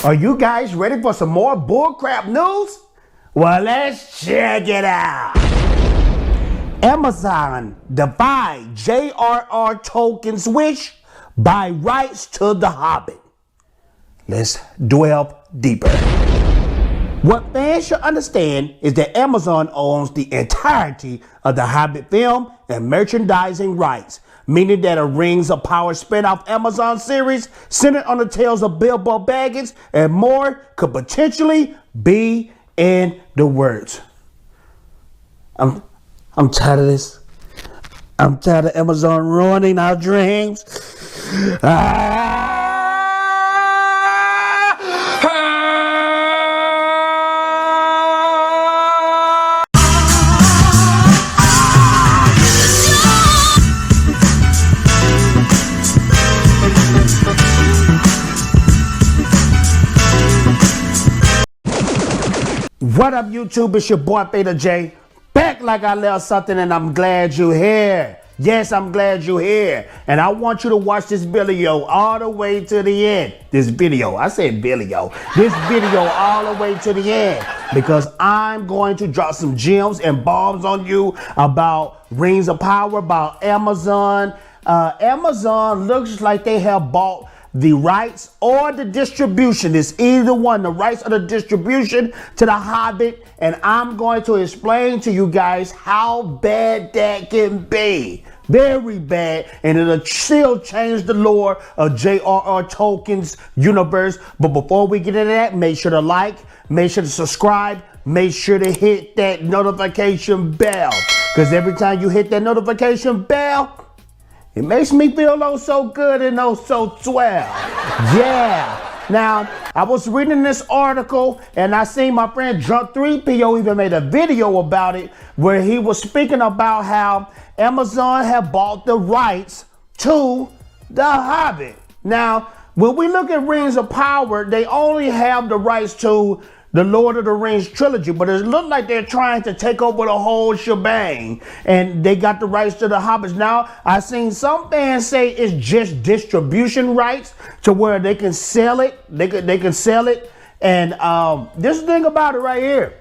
Are you guys ready for some more bullcrap news? Well, let's check it out. Amazon defied J.R.R. Tolkien's wish by rights to The Hobbit. Let's delve deeper. What fans should understand is that Amazon owns the entirety of the Hobbit film and merchandising rights, meaning that a Rings of Power spin-off Amazon series centered on the tales of Bilbo Baggins and more could potentially be in the works. I'm tired of this. I'm tired of Amazon ruining our dreams. What up, YouTube? It's your boy Beta J, back like I left something, and I'm glad you're here. Yes, I'm glad you're here, and I want you to watch this video all the way to the end. This video all the way to the end, because I'm going to drop some gems and bombs on you about Rings of Power, about Amazon. Amazon looks like they have bought the rights or the distribution. It's either one, the rights or the distribution to The Hobbit, and I'm going to explain to you guys how bad that can be. Very bad, and it'll still change the lore of J.R.R. Tolkien's universe. But before we get into that, make sure to like, make sure to subscribe, make sure to hit that notification bell, because every time you hit that notification bell, it makes me feel oh so good and oh so swell. Yeah. Now, I was reading this article and I seen my friend Drunk 3PO even made a video about it, where he was speaking about how Amazon have bought the rights to The Hobbit. Now, when we look at Rings of Power, they only have the rights to the Lord of the Rings trilogy, but it looks like they're trying to take over the whole shebang, and they got the rights to the Hobbits. Now, I've seen some fans say it's just distribution rights to where they can sell it. They can sell it, and this thing about it right here,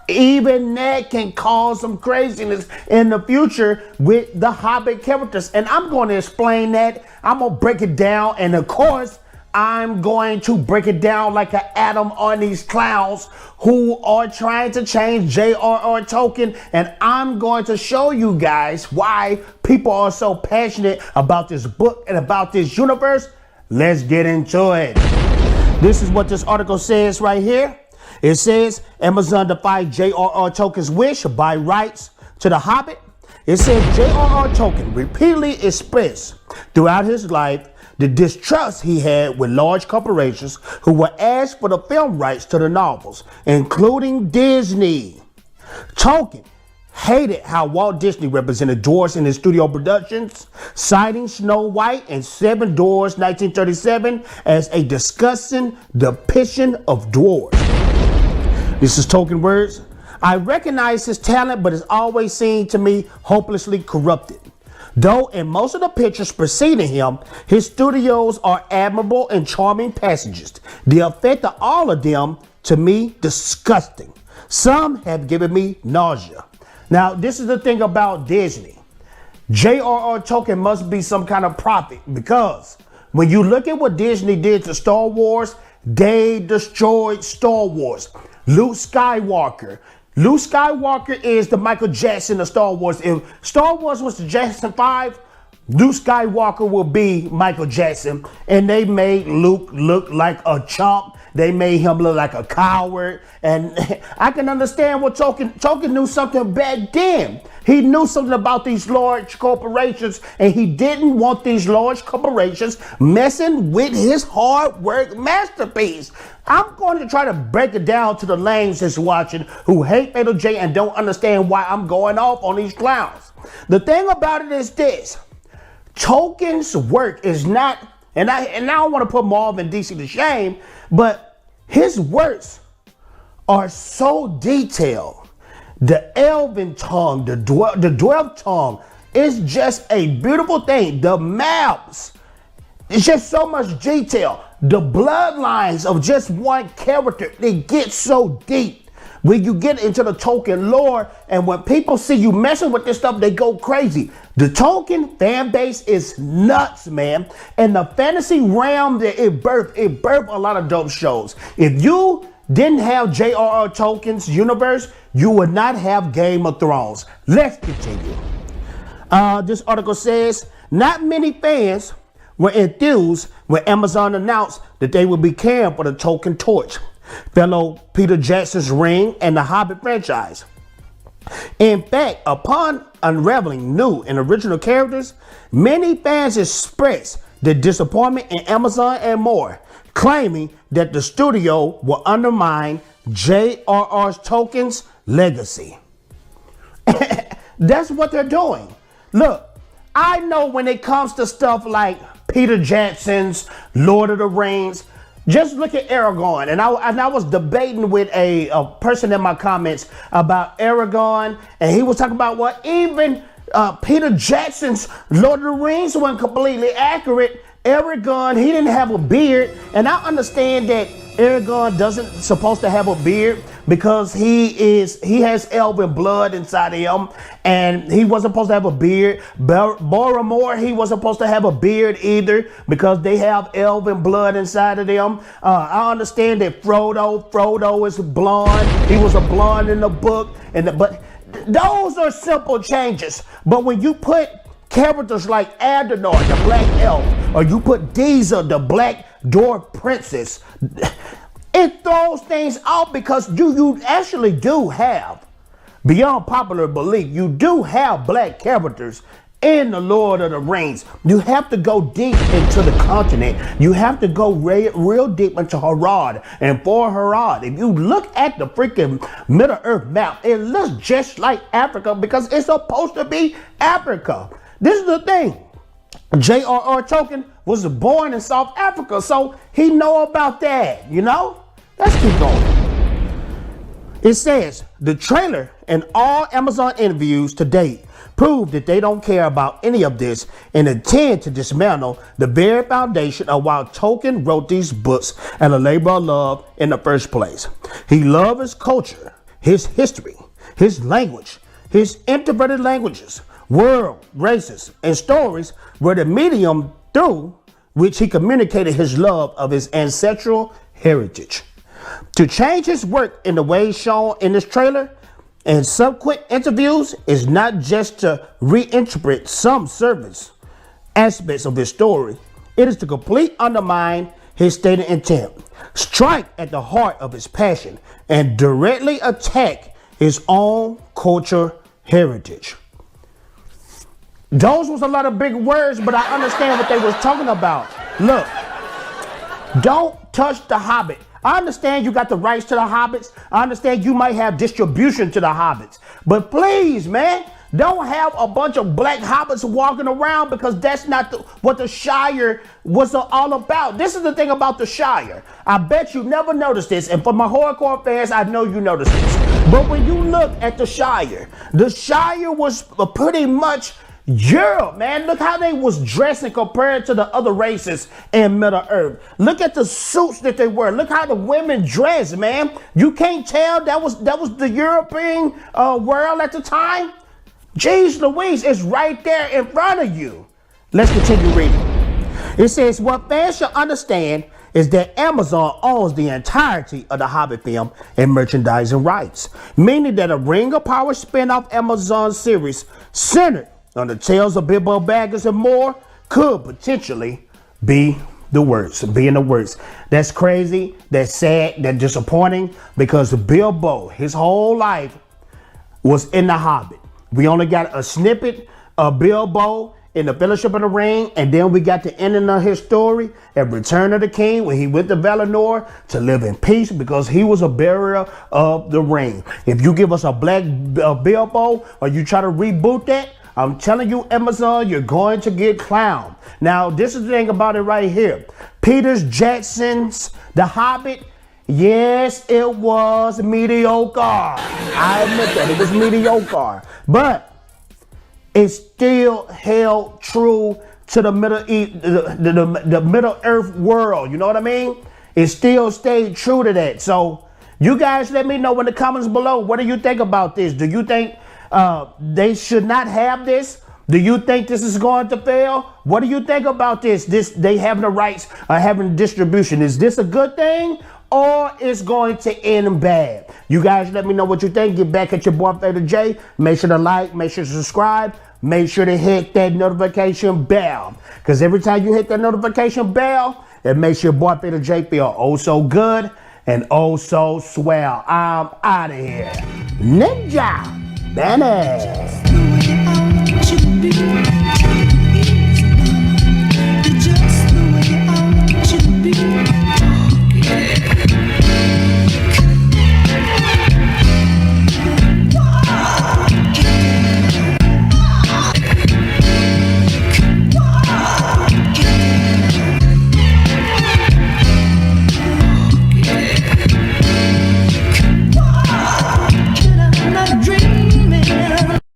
even that can cause some craziness in the future with the Hobbit characters, and I'm going to explain that. I'm going to break it down, and of course, I'm going to break it down like an atom on these clowns who are trying to change J.R.R. Tolkien, and I'm going to show you guys why people are so passionate about this book and about this universe. Let's get into it. This is what this article says right here. It says Amazon defied J.R.R. Tolkien's wish by rights to The Hobbit. It says J.R.R. Tolkien repeatedly expressed throughout his life the distrust he had with large corporations who were asked for the film rights to the novels, including Disney. Tolkien hated how Walt Disney represented dwarves in his studio productions, citing Snow White and Seven Dwarfs 1937 as a disgusting depiction of dwarves. This is Tolkien words. I recognize his talent, but it's always seemed to me hopelessly corrupted. Though in most of the pictures preceding him, his studios are admirable and charming passages, the effect of all of them, to me, disgusting. Some have given me nausea. Now, this is the thing about Disney. J.R.R. Tolkien must be some kind of prophet, because when you look at what Disney did to Star Wars, they destroyed Star Wars. Luke Skywalker is the Michael Jackson of Star Wars. If Star Wars was the Jackson 5, Luke Skywalker will be Michael Jackson. And they made Luke look like a chump. They made him look like a coward. And I can understand what Tolkien knew something back then. He knew something about these large corporations, and he didn't want these large corporations messing with his hard work masterpiece. I'm going to try to break it down to the lames that's watching who hate Fatal J and don't understand why I'm going off on these clowns. The thing about it is this. Tolkien's work is not, and I don't want to put Marvin DC to shame, but his works are so detailed. The elven tongue, the dwarf tongue, is just a beautiful thing. The maps, it's just so much detail. the bloodlines of just one character, they get so deep. When you get into the Tolkien lore, and when people see you messing with this stuff, they go crazy. The Tolkien fan base is nuts, man. And the fantasy realm that it birthed a lot of dope shows. If you didn't have J.R.R. Tolkien's universe, you would not have Game of Thrones. Let's continue. This article says, not many fans were enthused when Amazon announced that they would be caring for the Tolkien torch, fellow Peter Jackson's Ring, and the Hobbit franchise. In fact, upon unraveling new and original characters, many fans expressed their disappointment in Amazon and more, claiming that the studio will undermine J.R.R. Tolkien's legacy. That's what they're doing. Look, I know when it comes to stuff like Peter Jackson's Lord of the Rings, just look at Aragorn. And I was debating with a person in my comments about Aragorn, and he was talking about what even Peter Jackson's Lord of the Rings wasn't completely accurate. Aragorn, he didn't have a beard, and I understand that Aragorn doesn't supposed to have a beard because he has elven blood inside of him, and he wasn't supposed to have a beard. Boromir, he wasn't supposed to have a beard either because they have elven blood inside of them. I understand that Frodo is blonde. He was a blonde in the book, but those are simple changes. But when you put characters like Adonor, the Black Elf, or you put Disa, the Black Dwarf Princess, it throws things out because you actually do have, beyond popular belief, you do have black characters in the Lord of the Rings. You have to go deep into the continent. You have to go real deep into Harad. And for Harad, if you look at the freaking Middle Earth map, it looks just like Africa because it's supposed to be Africa. This is the thing. J.R.R. Tolkien was born in South Africa, so he know about that, you know? Let's keep going. It says, the trailer and all Amazon interviews to date prove that they don't care about any of this and intend to dismantle the very foundation of why Tolkien wrote these books and a labor of love in the first place. He loved his culture, his history, his language, his introverted languages, world, races, and stories were the medium through which he communicated his love of his ancestral heritage. To change his work in the ways shown in this trailer and subsequent interviews is not just to reinterpret some surface aspects of his story. It is to completely undermine his stated intent, strike at the heart of his passion, and directly attack his own culture heritage. Those was a lot of big words, but I understand what they was talking about. Look, don't touch the Hobbit. I understand you got the rights to the Hobbits. I understand you might have distribution to the Hobbits. But please, man, don't have a bunch of black Hobbits walking around because that's not what the Shire was all about. This is the thing about the Shire. I bet you never noticed this. And for my hardcore fans, I know you noticed this. But when you look at the Shire was pretty much Europe, man. Look how they was dressing compared to the other races in Middle Earth. Look at the suits that they wear. Look how the women dress, man. You can't tell that was the European world at the time. Jeez Louise, it's right there in front of you. Let's continue reading. It says, what fans should understand is that Amazon owns the entirety of the Hobbit film and merchandising rights, meaning that a Ring of Power spin-off Amazon series centered on the tales of Bilbo Baggins and more could potentially be in the works. That's crazy, that's sad, that's disappointing because Bilbo, his whole life was in the Hobbit. We only got a snippet of Bilbo in the Fellowship of the Ring, and then we got the ending of his story at Return of the King when he went to Valinor to live in peace because he was a bearer of the ring. If you give us a black Bilbo or you try to reboot that, I'm telling you, Amazon, you're going to get clowned. Now, this is the thing about it right here. Peter Jackson's The Hobbit, yes, it was mediocre. I admit that, it was mediocre. But it still held true to the the Middle Earth world. You know what I mean? It still stayed true to that. So you guys let me know in the comments below. What do you think about this? Do you think they should not have this? Do you think this is going to fail? What do you think about this? They having the rights, having distribution. Is this a good thing or it's going to end bad? You guys let me know what you think. Get back at your boy Fader J. Make sure to like, make sure to subscribe. Make sure to hit that notification bell. Because every time you hit that notification bell, it makes your boy Fader J feel oh so good and oh so swell. I'm out of here. Ninja! Bennett!